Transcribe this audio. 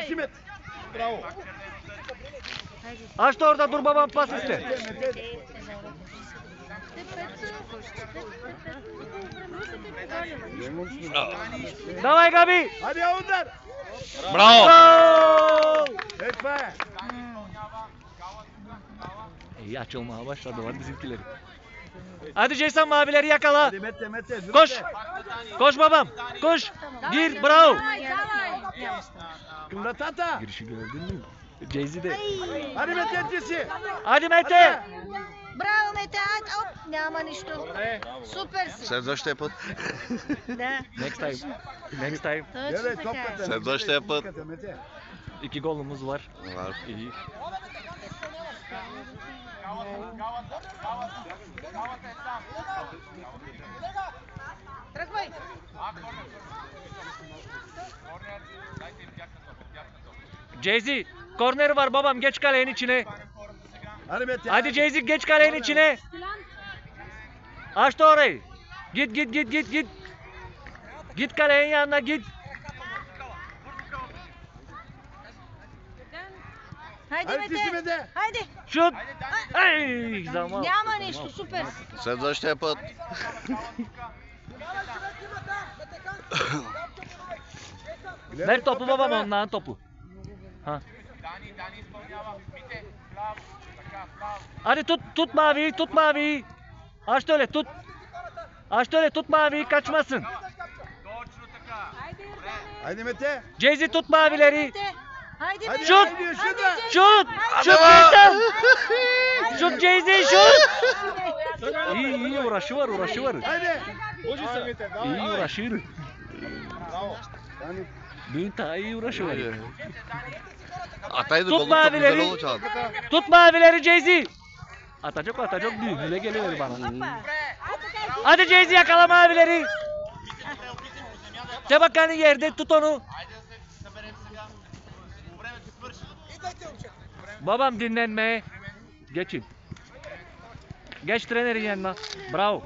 Hikmet. Bravo. Aç da orada dur babam pas iste. Давай Gabi. Hadi Yavuzlar. Bravo. Bravo. Etme. İyi açılmaya başladı var bizimkileri. Hadi Jason mavileri yakala. Hadi Mete. Koş. Koş babam. Koş. Gir. Bravo. Kımratata. Girişi gördün mü? Jay-Z de. Hadi Mete'cisi. Hadi Mete. Браво, Мете, айде, оп, няма нищо. Супер си. Следващия път. Да. Next time. Next time. Точно Evet така е. topkata. Следващия път. Mete. 2 golümüz var. Var. İyi. Тръгвай. Jay-Z. Korner var babam geç kalenin içine. Hadi Mete. Hadi Jay-Z geç kalenin içine. Aç da orayı. Git. Git kalenin yanına git. Хайде, Hadi Sisi Мете. Mete. Хайде. Şut. Ey zaman. Няма нищо, супер си. Следващия път. Ver topu babam onların topu. Ha. Hadi tut maviyi. Aç da öyle tut maviyi kaçmasın. Hadi Mete. Jay-Z tut mavileri. Мете. Хайде, Hadi бе. Şut. Hadi şurada. Şut Jason. Şut Jay-Z şut. İyi uğraşı var. Hadi. İyi uğraşır. Bravo. Yani Dün ta iyi uğraşıyor. Ataydı Tut golü çok güzel mavileri. olacak. Tut mavileri Jay-Z. Atacak büyük. Güle geliyor bana. Hadi Jay-Z yakala mavileri. Tebakanı yerde tut onu. Babam dinlenmeye. Geçin. Geç trenerin yanına. Bravo.